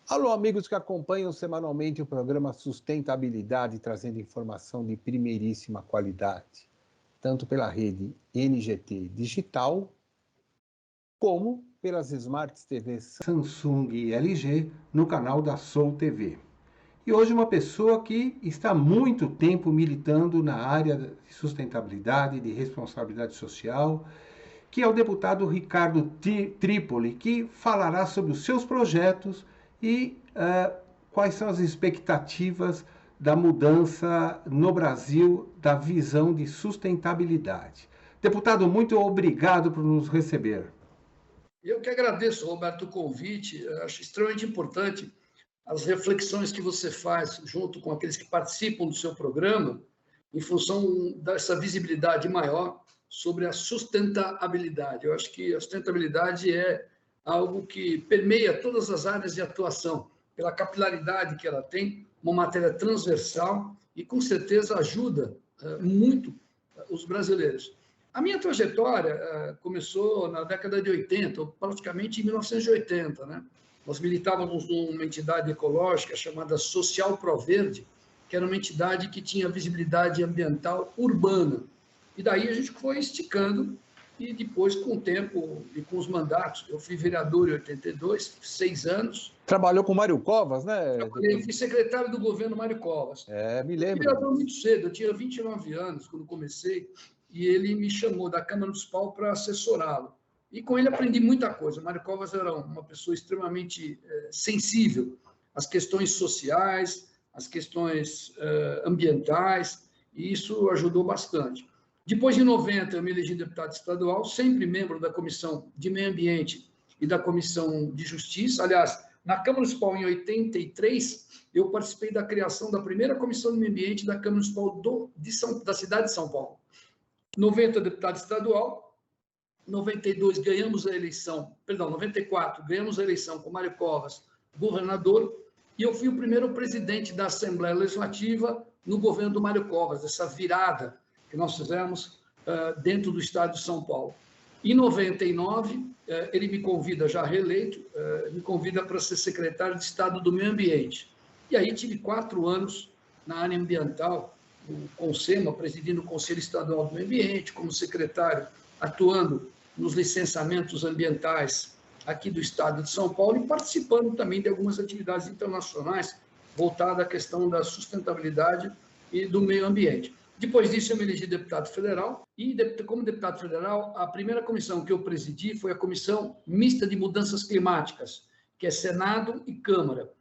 Alô, amigos que acompanham semanalmente o programa Sustentabilidade, trazendo informação de primeiríssima qualidade, tanto pela rede NGT Digital, como pelas Smart TVs Samsung e LG no canal da Soul TV. E hoje uma pessoa que está há muito tempo militando na área de sustentabilidade, de responsabilidade social, que é o deputado Ricardo Trípoli, que falará sobre os seus projetos e quais são as expectativas da mudança no Brasil da visão de sustentabilidade. Deputado, muito obrigado por nos receber. Eu que agradeço, Roberto, o convite. Acho extremamente importante as reflexões que você faz junto com aqueles que participam do seu programa, em função dessa visibilidade maior sobre a sustentabilidade. Eu acho que a sustentabilidade é algo que permeia todas as áreas de atuação, pela capilaridade que ela tem, uma matéria transversal e, com certeza, ajuda muito os brasileiros. A minha trajetória começou na década de 80, praticamente em 1980, né? Nós militávamos numa entidade ecológica chamada Social Proverde, que era uma entidade que tinha visibilidade ambiental urbana. E daí a gente foi esticando e depois, com o tempo e com os mandatos, eu fui vereador em 82, 6 anos. Trabalhou com Mário Covas, né? Eu fui secretário do governo Mário Covas. Me lembro. Eu fui vereador muito cedo, eu tinha 29 anos quando comecei, e ele me chamou da Câmara Municipal para assessorá-lo. E com ele aprendi muita coisa. Mário Covas era uma pessoa extremamente sensível às questões sociais, às questões ambientais, e isso ajudou bastante. Depois de 90, eu me elegi deputado estadual, sempre membro da Comissão de Meio Ambiente e da Comissão de Justiça. Aliás, na Câmara Municipal, em 83, eu participei da criação da primeira Comissão de Meio Ambiente da Câmara Municipal da cidade de São Paulo. 90, deputado estadual. 92, ganhamos a eleição, 94, ganhamos a eleição com Mário Covas, governador, e eu fui o primeiro presidente da Assembleia Legislativa no governo do Mário Covas, essa virada que nós fizemos dentro do estado de São Paulo. Em 99, ele me convida, já reeleito, me convida para ser secretário de Estado do Meio Ambiente. E aí tive 4 anos na área ambiental, no CONSEMA, presidindo o Conselho Estadual do Meio Ambiente, como secretário, atuando nos licenciamentos ambientais aqui do estado de São Paulo e participando também de algumas atividades internacionais voltadas à questão da sustentabilidade e do meio ambiente. Depois disso, eu me elegi deputado federal e, como deputado federal, a primeira comissão que eu presidi foi a Comissão Mista de Mudanças Climáticas, que é Senado e Câmara.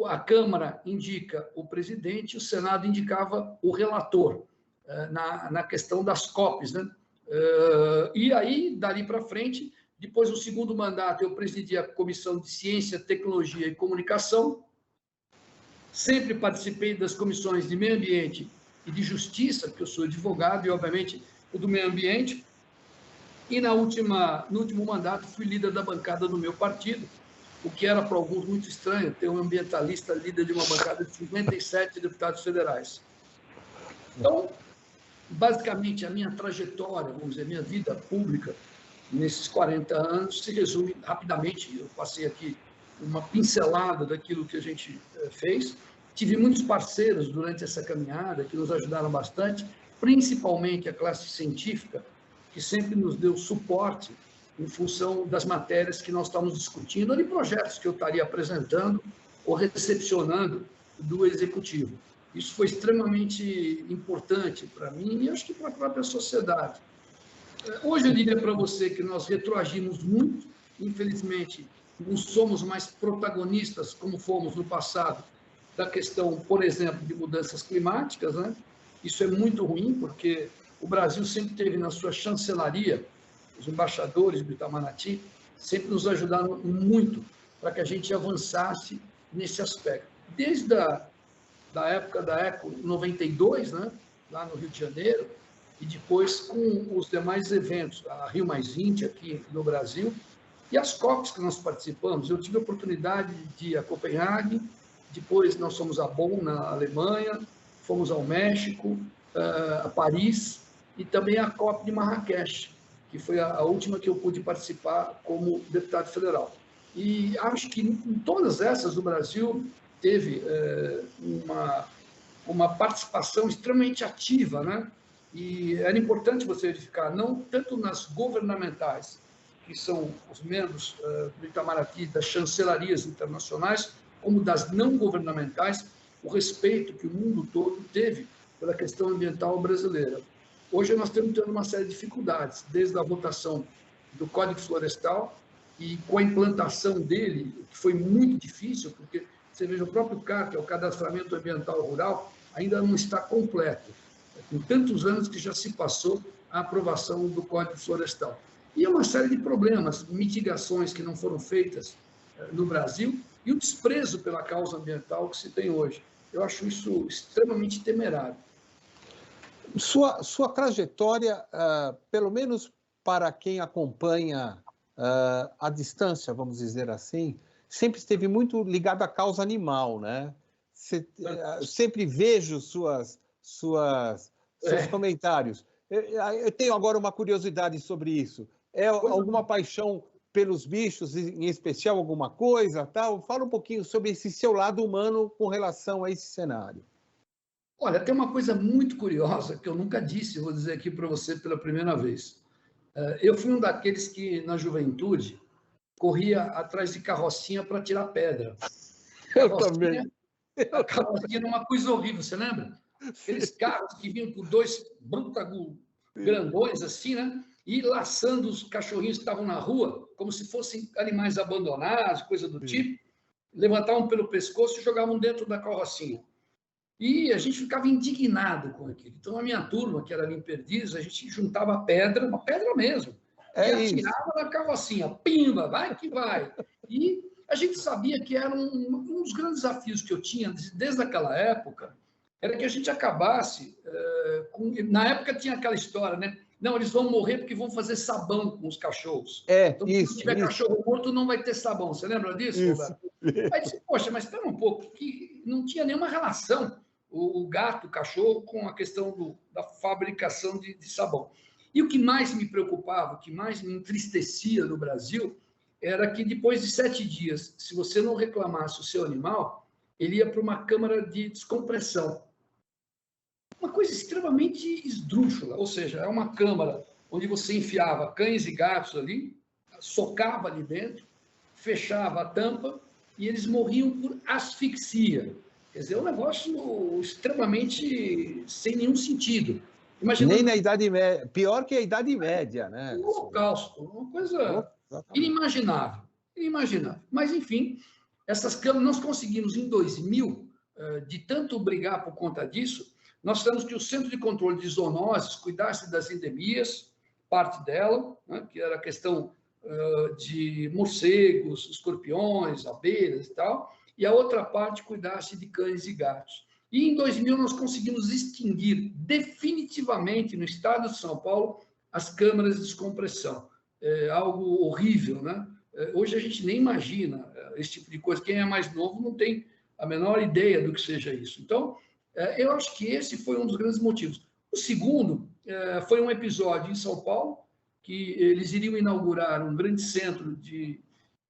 A Câmara indica o presidente, o Senado indicava o relator na questão das COPs, né? E aí, dali para frente, depois do segundo mandato, eu presidi a Comissão de Ciência, Tecnologia e Comunicação, sempre participei das comissões de Meio Ambiente e de Justiça, porque eu sou advogado, e, obviamente, o do Meio Ambiente, e no último mandato fui líder da bancada do meu partido, o que era para alguns muito estranho, ter um ambientalista líder de uma bancada de 57 deputados federais. Então, basicamente, a minha trajetória, vamos dizer, minha vida pública, nesses 40 anos, se resume rapidamente. Eu passei aqui uma pincelada daquilo que a gente fez. Tive muitos parceiros durante essa caminhada que nos ajudaram bastante, principalmente a classe científica, que sempre nos deu suporte em função das matérias que nós estamos discutindo, ou de projetos que eu estaria apresentando ou recepcionando do Executivo. Isso foi extremamente importante para mim e acho que para a própria sociedade. Hoje eu diria para você que nós retroagimos muito, infelizmente não somos mais protagonistas como fomos no passado da questão, por exemplo, de mudanças climáticas, né? Isso é muito ruim, porque o Brasil sempre teve na sua chancelaria, os embaixadores do Itamaraty sempre nos ajudaram muito para que a gente avançasse nesse aspecto. Desde da época da Eco 92, né, lá no Rio de Janeiro, e depois com os demais eventos, a Rio +20 aqui no Brasil, e as COPs que nós participamos. Eu tive a oportunidade de ir a Copenhague, depois nós fomos a Bonn, na Alemanha, fomos ao México, a Paris, e também a COP de Marrakech, que foi a última que eu pude participar como deputado federal. E acho que em todas essas o Brasil teve uma participação extremamente ativa, né? E era importante você verificar, não tanto nas governamentais, que são os membros do Itamaraty, das chancelarias internacionais, como das não governamentais, o respeito que o mundo todo teve pela questão ambiental brasileira. Hoje nós estamos tendo uma série de dificuldades, desde a votação do Código Florestal e com a implantação dele, que foi muito difícil, porque você veja, o próprio CAR, que é o Cadastramento Ambiental Rural, ainda não está completo, com tantos anos que já se passou a aprovação do Código Florestal. E uma série de problemas, mitigações que não foram feitas no Brasil e o desprezo pela causa ambiental que se tem hoje. Eu acho isso extremamente temerário. Sua trajetória, pelo menos para quem acompanha à distância, vamos dizer assim, sempre esteve muito ligada à causa animal, né? Sempre vejo seus comentários. Eu tenho agora uma curiosidade sobre isso. É alguma paixão pelos bichos, em especial alguma coisa, tal? Fala um pouquinho sobre esse seu lado humano com relação a esse cenário. Olha, tem uma coisa muito curiosa que eu nunca disse, vou dizer aqui para você pela primeira vez. Eu fui um daqueles que, na juventude, corria atrás de carrocinha para tirar pedra. Eu também. A carrocinha era uma coisa horrível, você lembra? Aqueles carros que vinham com dois brutagu grandões, assim, né? E laçando os cachorrinhos que estavam na rua, como se fossem animais abandonados, coisa do tipo, levantavam pelo pescoço e jogavam dentro da carrocinha. E a gente ficava indignado com aquilo. Então, a minha turma, que era ali em Perdiz, a gente juntava pedra, uma pedra mesmo, e atirava na carrocinha. Pimba, vai que vai. E a gente sabia que era um dos grandes desafios que eu tinha desde aquela época, era que a gente acabasse na época tinha aquela história, né? Não, eles vão morrer porque vão fazer sabão com os cachorros. Então, se tiver cachorro morto, não vai ter sabão. Você lembra disso, Roberto? Aí disse, poxa, mas espera um pouco, que não tinha nenhuma relação o gato, o cachorro, com a questão da fabricação de sabão. E o que mais me preocupava, o que mais me entristecia no Brasil, era que depois de 7 dias, se você não reclamasse o seu animal, ele ia para uma câmara de descompressão. Uma coisa extremamente esdrúxula, ou seja, é uma câmara onde você enfiava cães e gatos ali, socava ali dentro, fechava a tampa e eles morriam por asfixia. Quer dizer, é um negócio extremamente sem nenhum sentido. Imagina, nem na Idade Média, pior que a Idade Média, né? Um holocausto, uma coisa inimaginável, inimaginável. Mas, enfim, essas câmaras, nós conseguimos em 2000, de tanto brigar por conta disso, nós sabemos que o Centro de Controle de Zoonoses cuidasse das endemias, parte dela, né, que era a questão de morcegos, escorpiões, abelhas e tal, e a outra parte cuidasse de cães e gatos. E em 2000 nós conseguimos extinguir definitivamente no estado de São Paulo as câmaras de descompressão. É algo horrível, né? Hoje a gente nem imagina esse tipo de coisa. Quem é mais novo não tem a menor ideia do que seja isso. Então, eu acho que esse foi um dos grandes motivos. O segundo foi um episódio em São Paulo, que eles iriam inaugurar um grande centro de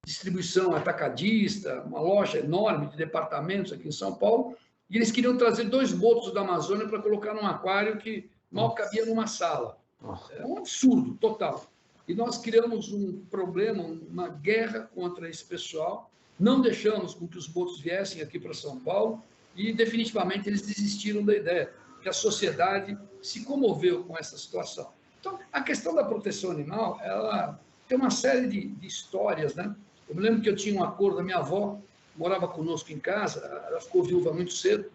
distribuição atacadista, uma loja enorme de departamentos aqui em São Paulo, e eles queriam trazer 2 botos da Amazônia para colocar num aquário que mal cabia numa sala. É um absurdo total. E nós criamos um problema, uma guerra contra esse pessoal, não deixamos com que os botos viessem aqui para São Paulo e definitivamente eles desistiram da ideia, que a sociedade se comoveu com essa situação. Então, a questão da proteção animal, ela tem uma série de histórias, né? Eu me lembro que eu tinha um acordo, a minha avó morava conosco em casa, ela ficou viúva muito cedo,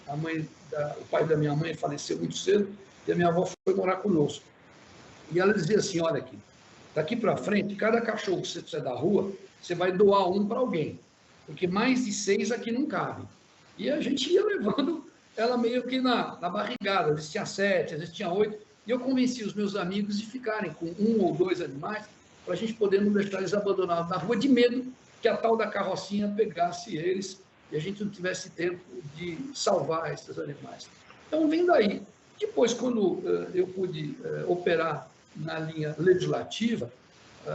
o pai da minha mãe faleceu muito cedo, e a minha avó foi morar conosco. E ela dizia assim, olha aqui, daqui para frente, cada cachorro que você precisa da rua, você vai doar um para alguém, porque mais de 6 aqui não cabe. E a gente ia levando ela meio que na barrigada, às vezes tinha 7, às vezes tinha 8, e eu convenci os meus amigos de ficarem com 1 ou 2 animais, para a gente poder não deixar eles abandonados na rua, de medo que a tal da carrocinha pegasse eles e a gente não tivesse tempo de salvar esses animais. Então, vem daí. Depois, quando eu pude operar na linha legislativa,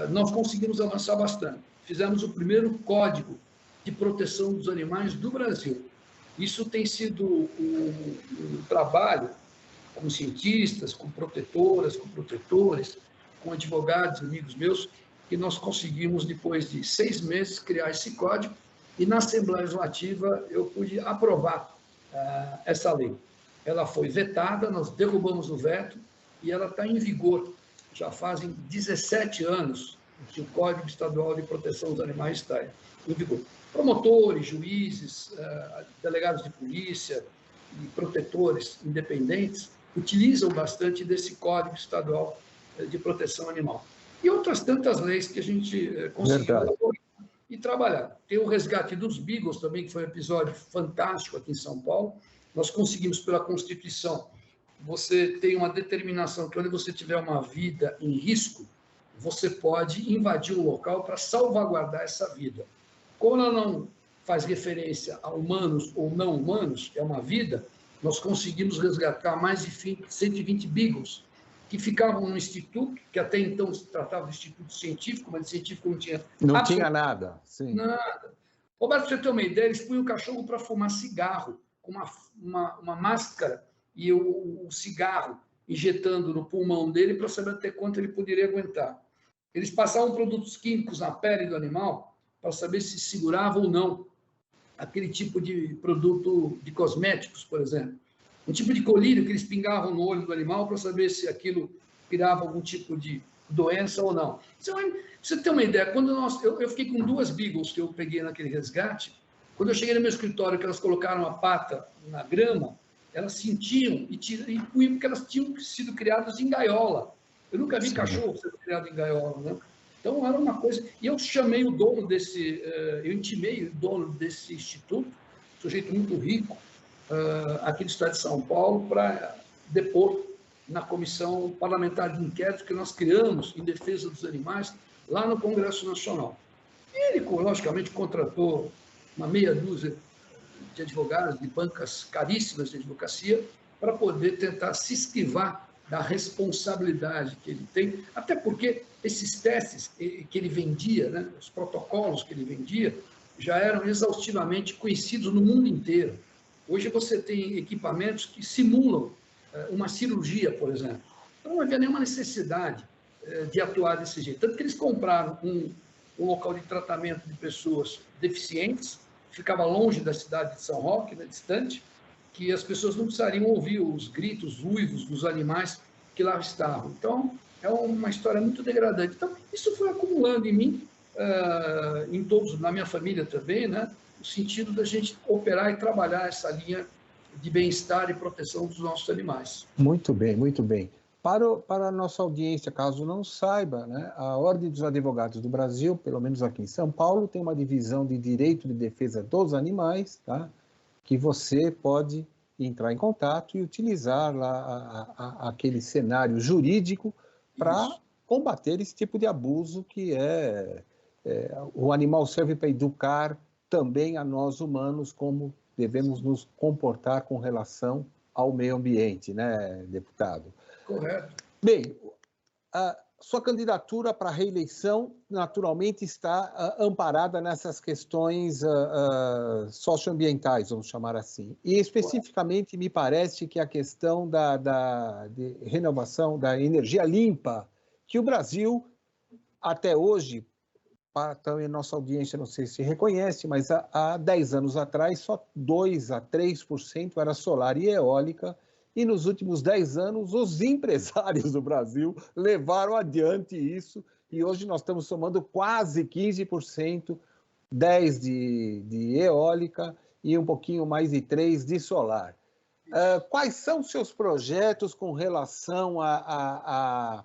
nós conseguimos avançar bastante. fizemos o primeiro código de proteção dos animais do Brasil. Isso tem sido um trabalho com cientistas, com protetoras, com protetores, com advogados, amigos meus, que nós conseguimos, depois de 6 meses, criar esse código, e na Assembleia Legislativa eu pude aprovar essa lei. Ela foi vetada, nós derrubamos o veto, e ela está em vigor. Já fazem 17 anos que o Código Estadual de Proteção dos Animais está em vigor. Promotores, juízes, delegados de polícia e protetores independentes utilizam bastante desse Código Estadual de Proteção Animal. E outras tantas leis que a gente conseguiu elaborar e trabalhar. Tem o resgate dos beagles também, que foi um episódio fantástico aqui em São Paulo. Nós conseguimos, pela Constituição, você tem uma determinação que, onde você tiver uma vida em risco, você pode invadir o local para salvaguardar essa vida. Como ela não faz referência a humanos ou não humanos, que é uma vida, nós conseguimos resgatar mais de 120 beagles, que ficavam no instituto, que até então se tratava de instituto científico, mas de científico não tinha... Não tinha nada. Sim. Nada. Roberto, para você ter uma ideia, eles punham o cachorro para fumar cigarro, com uma máscara e o cigarro injetando no pulmão dele para saber até quanto ele poderia aguentar. Eles passavam produtos químicos na pele do animal para saber se segurava ou não aquele tipo de produto de cosméticos, por exemplo. Um tipo de colírio que eles pingavam no olho do animal para saber se aquilo criava algum tipo de doença ou não. Você tem uma ideia, quando eu fiquei com 2 beagles que eu peguei naquele resgate, quando eu cheguei no meu escritório, que elas colocaram a pata na grama, elas sentiam e punham, porque elas tinham sido criadas em gaiola. Eu nunca vi cachorro sendo criado em gaiola, né? Então, era uma coisa... E eu chamei o dono desse... Eu intimei o dono desse instituto, sujeito muito rico, aqui do estado de São Paulo, para depor na comissão parlamentar de inquérito que nós criamos em defesa dos animais lá no Congresso Nacional. E ele, logicamente, contratou uma meia dúzia de advogados, de bancas caríssimas de advocacia, para poder tentar se esquivar da responsabilidade que ele tem, até porque esses testes que ele vendia, né, os protocolos que ele vendia, já eram exaustivamente conhecidos no mundo inteiro. Hoje você tem equipamentos que simulam uma cirurgia, por exemplo. Então não havia nenhuma necessidade de atuar desse jeito. Tanto que eles compraram um local de tratamento de pessoas deficientes, ficava longe da cidade de São Roque, né, distante, que as pessoas não precisariam ouvir os gritos, uivos dos animais que lá estavam. Então, é uma história muito degradante. Então, isso foi acumulando em mim, em todos, na minha família também, né, no sentido da gente operar e trabalhar essa linha de bem-estar e proteção dos nossos animais. Muito bem, muito bem. Para a nossa audiência, caso não saiba, né, a Ordem dos Advogados do Brasil, pelo menos aqui em São Paulo, tem uma divisão de direito de defesa dos animais, tá, que você pode entrar em contato e utilizar lá aquele cenário jurídico para combater esse tipo de abuso que o animal serve para educar também a nós humanos como devemos nos comportar com relação ao meio ambiente, né, deputado? Correto. Bem, a sua candidatura para a reeleição, naturalmente, está amparada nessas questões socioambientais, vamos chamar assim. E, especificamente, me parece que a questão de renovação da energia limpa, que o Brasil, até hoje, também a nossa audiência não sei se reconhece, mas há 10 anos atrás, só 2 a 3% era solar e eólica, e nos últimos 10 anos, os empresários do Brasil levaram adiante isso, e hoje nós estamos somando quase 15%, 10% de eólica e um pouquinho mais de 3% de solar. Quais são os seus projetos com relação a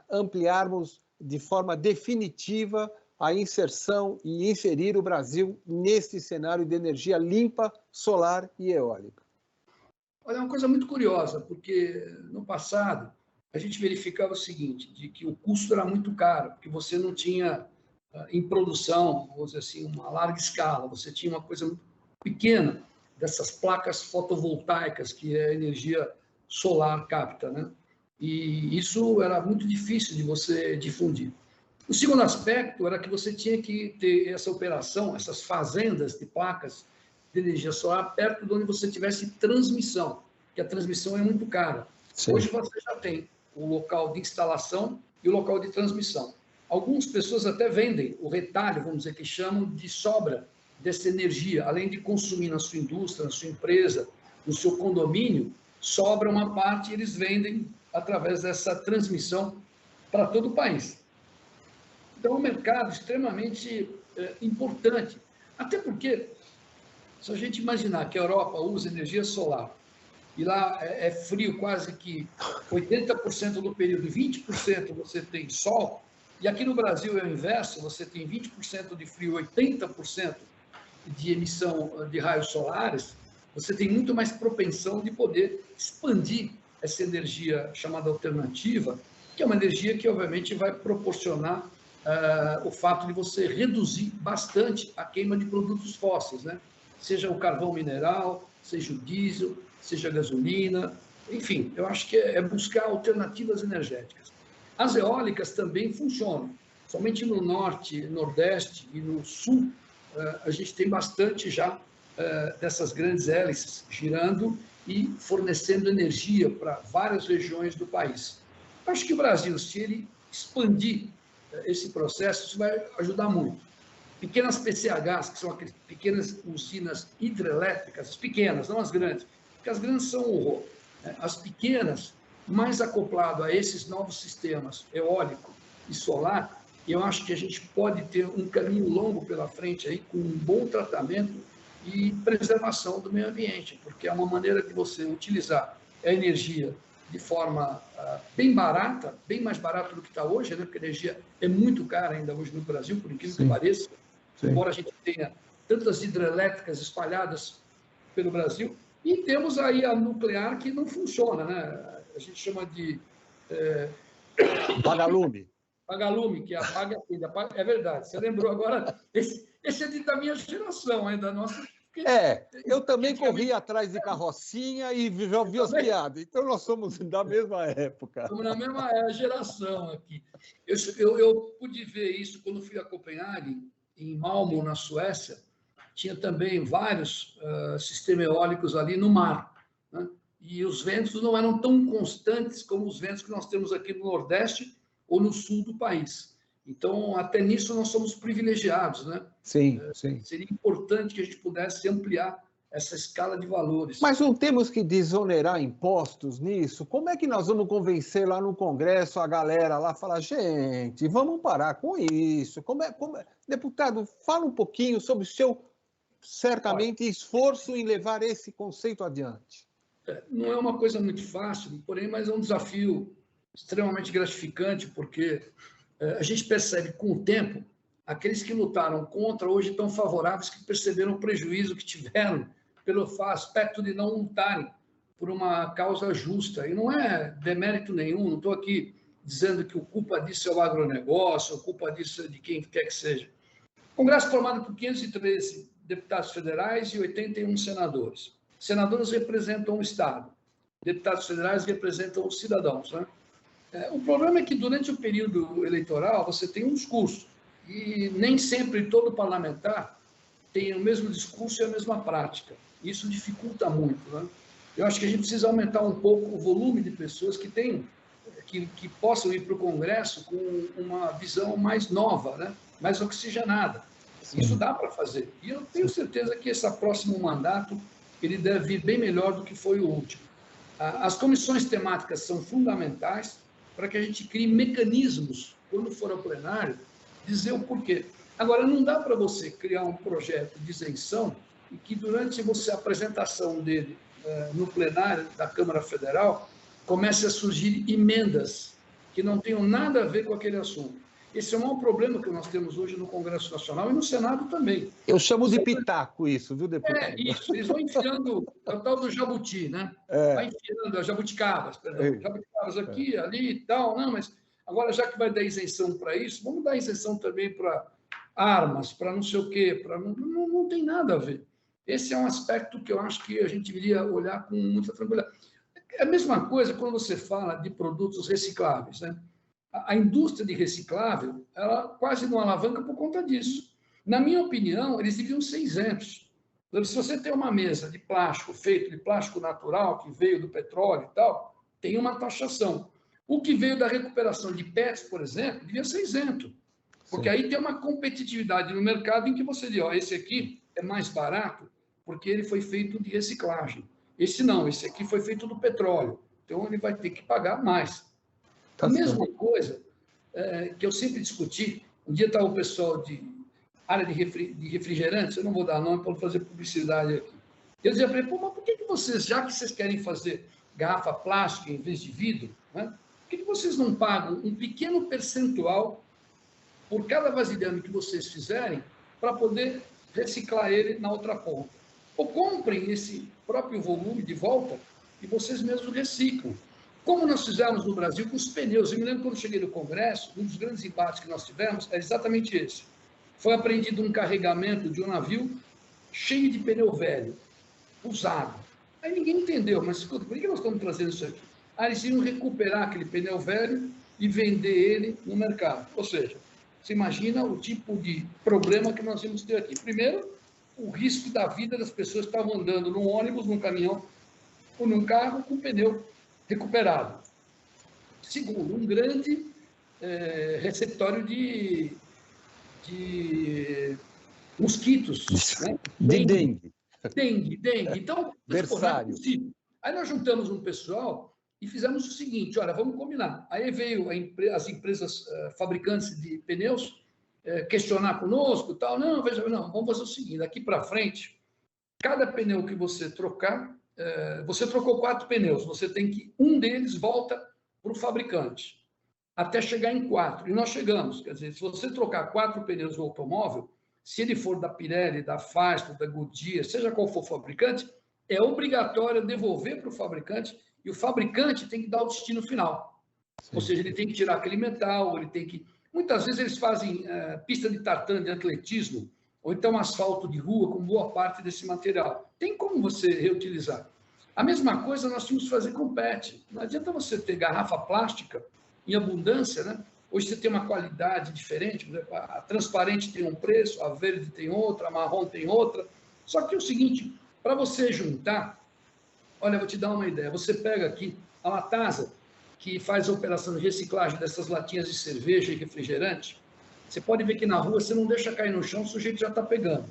ampliarmos de forma definitiva a inserção e inserir o Brasil nesse cenário de energia limpa, solar e eólica? Olha, é uma coisa muito curiosa, porque no passado a gente verificava o seguinte, de que o custo era muito caro, porque você não tinha em produção, vamos dizer assim, uma larga escala, você tinha uma coisa muito pequena dessas placas fotovoltaicas que a energia solar capta, né? E isso era muito difícil de você difundir. O segundo aspecto era que você tinha que ter essa operação, essas fazendas de placas de energia solar perto de onde você tivesse transmissão, que a transmissão é muito cara. Sim. Hoje você já tem o local de instalação e o local de transmissão. Algumas pessoas até vendem o retalho, vamos dizer, que chamam de sobra dessa energia, além de consumir na sua indústria, na sua empresa, no seu condomínio, sobra uma parte e eles vendem através dessa transmissão para todo o país. Então, é um mercado extremamente importante. Até porque, se a gente imaginar que a Europa usa energia solar, e lá é frio quase que 80% do período, 20% você tem sol, e aqui no Brasil é o inverso, você tem 20% de frio, 80% de emissão de raios solares, você tem muito mais propensão de poder expandir essa energia chamada alternativa, que é uma energia que, obviamente, vai proporcionar o fato de você reduzir bastante a queima de produtos fósseis, né? Seja o carvão mineral, seja o diesel, seja a gasolina, enfim, eu acho que é buscar alternativas energéticas. As eólicas também funcionam, somente no norte, nordeste e no sul, a gente tem bastante já dessas grandes hélices girando e fornecendo energia para várias regiões do país. Eu acho que o Brasil, se ele expandir esse processo, isso vai ajudar muito. Pequenas PCHs, que são aquelas pequenas usinas hidrelétricas, as pequenas, não as grandes, porque as grandes são horror. As pequenas, mais acoplado a esses novos sistemas eólico e solar, eu acho que a gente pode ter um caminho longo pela frente aí, com um bom tratamento e preservação do meio ambiente, porque é uma maneira de você utilizar a energia de forma bem barata, bem mais barata do que está hoje, né? Porque a energia é muito cara ainda hoje no Brasil, por incrível que pareça, embora a gente tenha tantas hidrelétricas espalhadas pelo Brasil, e temos aí a nuclear que não funciona, né? A gente chama de... Vagalume. Vagalume, que apaga tudo. É verdade, você lembrou agora, esse é da minha geração, ainda nossa... Eu também corri atrás de carrocinha e já ouvi as piadas. Então, nós somos da mesma época. Estamos na mesma geração aqui. Eu pude ver isso quando fui a Copenhague, em Malmö, na Suécia. Tinha também vários sistemas eólicos ali no mar, né? E os ventos não eram tão constantes como os ventos que nós temos aqui no Nordeste ou no sul do país. Então, até nisso, nós somos privilegiados, né? Sim. Seria importante que a gente pudesse ampliar essa escala de valores. Mas não temos que desonerar impostos nisso? Como é que nós vamos convencer lá no Congresso a galera lá, falar, gente, vamos parar com isso? Deputado, fala um pouquinho sobre o seu, certamente, esforço em levar esse conceito adiante. Não é uma coisa muito fácil, porém, mas é um desafio extremamente gratificante, porque a gente percebe com o tempo, aqueles que lutaram contra hoje estão favoráveis, que perceberam o prejuízo que tiveram pelo aspecto de não lutarem por uma causa justa. E não é demérito nenhum, não estou aqui dizendo que a culpa disso é o agronegócio, a culpa disso é de quem quer que seja. O Congresso é formado por 513 deputados federais e 81 senadores. Senadores representam o Estado, deputados federais representam os cidadãos, né? O problema é que, durante o período eleitoral, você tem um discurso, e nem sempre todo parlamentar tem o mesmo discurso e a mesma prática. Isso dificulta muito, né? Eu acho que a gente precisa aumentar um pouco o volume de pessoas que possam ir para o Congresso com uma visão mais nova, né? Mais oxigenada. Sim. Isso dá para fazer. E eu tenho certeza que esse próximo mandato ele deve vir bem melhor do que foi o último. As comissões temáticas são fundamentais para que a gente crie mecanismos, quando for ao plenário, dizer o porquê. Agora, não dá para você criar um projeto de isenção e que, durante a apresentação dele no plenário da Câmara Federal, comece a surgir emendas que não tenham nada a ver com aquele assunto. Esse é o maior problema que nós temos hoje no Congresso Nacional e no Senado também. Eu chamo de pitaco isso, viu, deputado? Isso. Eles vão enfiando o tal do jabuti, né? Vai enfiando as jabuticabas, jabuticabas aqui, ali e tal. Não, mas agora, já que vai dar isenção para isso, vamos dar isenção também para armas, para não sei o quê. Não tem nada a ver. Esse é um aspecto que eu acho que a gente deveria olhar com muita tranquilidade. É a mesma coisa quando você fala de produtos recicláveis, né? a indústria de reciclável, ela quase não alavanca por conta disso. Na minha opinião, eles deviam ser isentos. Se você tem uma mesa de plástico, feito de plástico natural, que veio do petróleo e tal, tem uma taxação. O que veio da recuperação de PETs, por exemplo, devia ser isento. Porque aí tem uma competitividade no mercado em que você diz, ó, esse aqui é mais barato porque ele foi feito de reciclagem. Esse não, esse aqui foi feito do petróleo. Então, ele vai ter que pagar mais. A mesma coisa que eu sempre discuti, um dia estava o pessoal de área de refrigerantes, eu não vou dar nome para não fazer publicidade aqui. Eu dizia para ele, pô, mas por que vocês, já que vocês querem fazer garrafa plástica em vez de vidro, né, por que vocês não pagam um pequeno percentual por cada vasilhame que vocês fizerem para poder reciclar ele na outra ponta? Ou comprem esse próprio volume de volta e vocês mesmos reciclam. Como nós fizemos no Brasil com os pneus. Eu me lembro quando cheguei no Congresso, um dos grandes embates que nós tivemos é exatamente esse. Foi apreendido um carregamento de um navio cheio de pneu velho, usado. Aí ninguém entendeu, mas escuta, por que nós estamos trazendo isso aqui? Eles iam recuperar aquele pneu velho e vender ele no mercado. Ou seja, você imagina o tipo de problema que nós íamos ter aqui. Primeiro, o risco da vida das pessoas que estavam andando num ônibus, num caminhão ou num carro com pneu recuperado. Segundo, um grande receptório de mosquitos. Né? Dengue. Então, versário. Aí nós juntamos um pessoal e fizemos o seguinte, olha, vamos combinar. Aí veio as empresas fabricantes de pneus questionar conosco, tal. Não, veja, não, vamos fazer o seguinte, daqui para frente, cada pneu que você trocar, você trocou 4 pneus, você tem que, um deles volta para o fabricante, até chegar em 4. E nós chegamos, quer dizer, se você trocar 4 pneus no automóvel, se ele for da Pirelli, da Firestone, da Goodyear, seja qual for o fabricante, é obrigatório devolver para o fabricante e o fabricante tem que dar o destino final. Sim. Ou seja, ele tem que tirar aquele metal, ele tem que... Muitas vezes eles fazem pista de tartan, de atletismo, ou então asfalto de rua com boa parte desse material. Tem como você reutilizar. A mesma coisa nós tínhamos que fazer com PET. Não adianta você ter garrafa plástica em abundância, né? Hoje você tem uma qualidade diferente, por exemplo, a transparente tem um preço, a verde tem outra, a marrom tem outra. Só que é o seguinte, para você juntar, olha, eu vou te dar uma ideia. Você pega aqui a Latasa, que faz a operação de reciclagem dessas latinhas de cerveja e refrigerante, você pode ver que na rua você não deixa cair no chão, o sujeito já está pegando.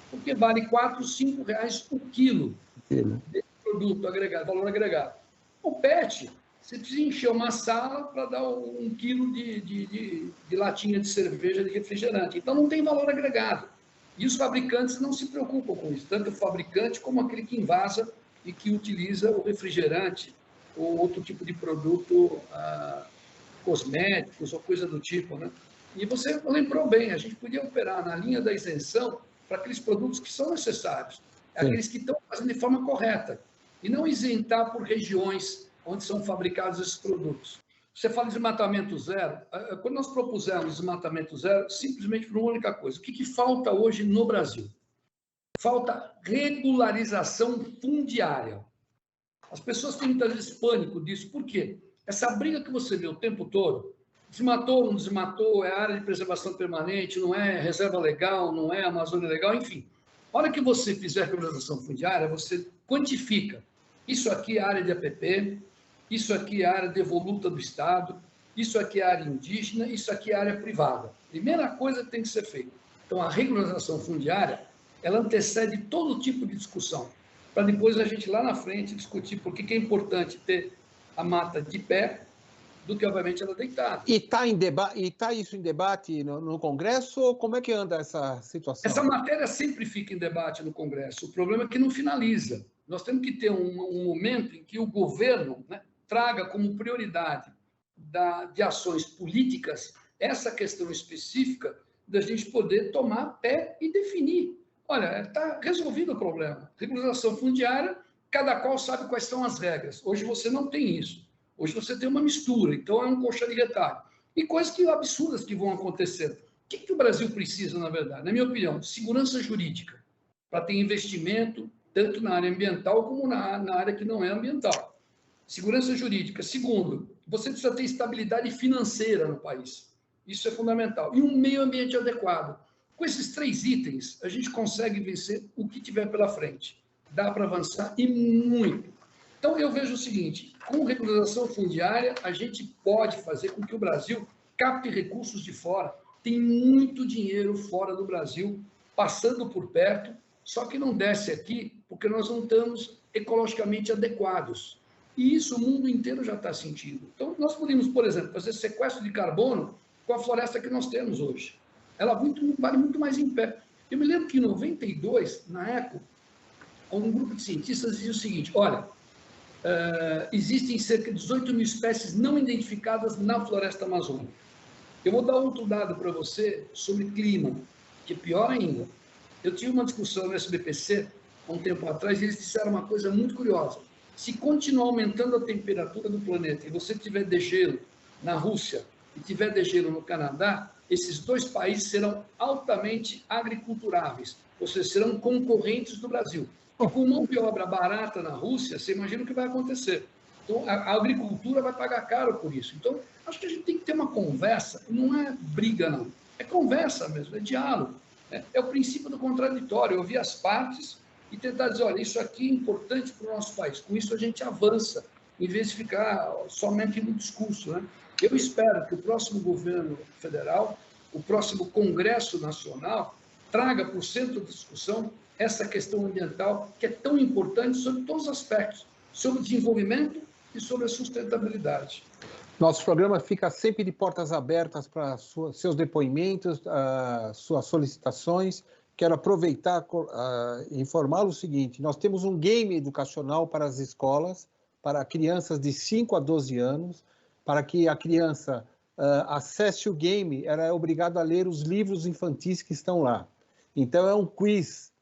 Porque vale R$ 4, R$ 5 o quilo desse produto agregado, valor agregado. O PET, você precisa encher uma sala para dar 1 quilo de latinha de cerveja de refrigerante. Então, não tem valor agregado. E os fabricantes não se preocupam com isso, tanto o fabricante como aquele que invasa e que utiliza o refrigerante ou outro tipo de produto cosméticos ou coisa do tipo, né? E você lembrou bem, a gente podia operar na linha da isenção para aqueles produtos que são necessários, aqueles que estão fazendo de forma correta, e não isentar por regiões onde são fabricados esses produtos. Você fala de desmatamento zero, quando nós propusemos desmatamento zero, simplesmente por uma única coisa, o que falta hoje no Brasil? Falta regularização fundiária. As pessoas têm muitas vezes pânico disso, por quê? Essa briga que você vê o tempo todo, desmatou, não desmatou, é área de preservação permanente, não é reserva legal, não é Amazônia legal, enfim. A hora que você fizer a regularização fundiária, você quantifica. Isso aqui é área de APP, isso aqui é área devoluta do Estado, isso aqui é área indígena, isso aqui é área privada. Primeira coisa que tem que ser feita. Então, a regularização fundiária, ela antecede todo tipo de discussão, para depois a gente lá na frente discutir por que é importante ter a mata de pé, do que, obviamente, ela deitada. E está isso em debate no Congresso, ou como é que anda essa situação? Essa matéria sempre fica em debate no Congresso. O problema é que não finaliza. Nós temos que ter um momento em que o governo, né, traga como prioridade de ações políticas essa questão específica da gente poder tomar pé e definir. Olha, está resolvido o problema. Regularização fundiária, cada qual sabe quais são as regras. Hoje você não tem isso. Hoje você tem uma mistura, então é um colchão de retalho. E coisas absurdas que vão acontecendo. O que o Brasil precisa, na verdade? Na minha opinião, segurança jurídica, para ter investimento tanto na área ambiental como na área que não é ambiental. segurança jurídica. Segundo, você precisa ter estabilidade financeira no país. Isso é fundamental. E um meio ambiente adequado. Com esses 3 itens, a gente consegue vencer o que tiver pela frente. Dá para avançar e muito. Então, eu vejo o seguinte, com regularização fundiária, a gente pode fazer com que o Brasil capte recursos de fora. Tem muito dinheiro fora do Brasil, passando por perto, só que não desce aqui, porque nós não estamos ecologicamente adequados. E isso o mundo inteiro já está sentindo. Então, nós podemos, por exemplo, fazer sequestro de carbono com a floresta que nós temos hoje. Ela vale muito mais em pé. Eu me lembro que em 92, na ECO, um grupo de cientistas dizia o seguinte, olha, existem cerca de 18 mil espécies não identificadas na floresta amazônica. Eu vou dar outro dado para você sobre clima, que é pior ainda. Eu tive uma discussão no SBPC, há um tempo atrás, e eles disseram uma coisa muito curiosa. Se continuar aumentando a temperatura do planeta e você tiver degelo na Rússia e tiver degelo no Canadá, esses 2 países serão altamente agriculturáveis, ou seja, serão concorrentes do Brasil. E com mão de obra barata na Rússia, você imagina o que vai acontecer. Então, a agricultura vai pagar caro por isso. Então, acho que a gente tem que ter uma conversa, não é briga, não. É conversa mesmo, é diálogo. É o princípio do contraditório, ouvir as partes e tentar dizer, olha, isso aqui é importante para o nosso país. Com isso a gente avança, em vez de ficar somente no discurso, né? Eu espero que o próximo governo federal, o próximo Congresso Nacional, traga para o centro da discussão essa questão ambiental, que é tão importante sobre todos os aspectos, sobre o desenvolvimento e sobre a sustentabilidade. Nosso programa fica sempre de portas abertas para seus depoimentos, suas solicitações. Quero aproveitar e informá-lo o seguinte, nós temos um game educacional para as escolas, para crianças de 5 a 12 anos, para que a criança acesse o game, ela é obrigada a ler os livros infantis que estão lá. Então, é um quiz,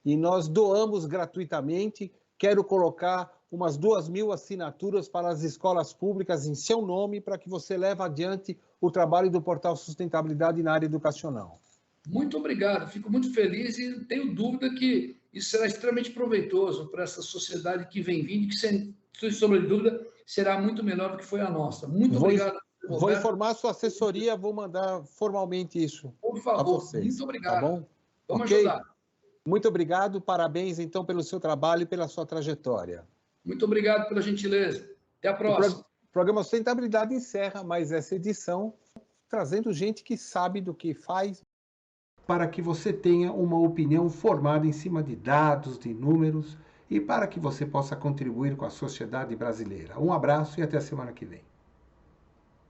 e nós doamos gratuitamente. Quero colocar umas 2.000 assinaturas para as escolas públicas em seu nome, para que você leve adiante o trabalho do Portal Sustentabilidade na área educacional. Muito obrigado, fico muito feliz e tenho dúvida que isso será extremamente proveitoso para essa sociedade que vem vindo, que, sem sombra de dúvida, será muito melhor do que foi a nossa. Muito obrigado, Roberto. Vou informar a sua assessoria, vou mandar formalmente isso por favor, a vocês. muito obrigado. Tá bom? Vamos ajudar. Muito obrigado, parabéns, então, pelo seu trabalho e pela sua trajetória. Muito obrigado pela gentileza. Até a próxima. O programa Sustentabilidade encerra mais essa edição, trazendo gente que sabe do que faz, para que você tenha uma opinião formada em cima de dados, de números, e para que você possa contribuir com a sociedade brasileira. Um abraço e até a semana que vem.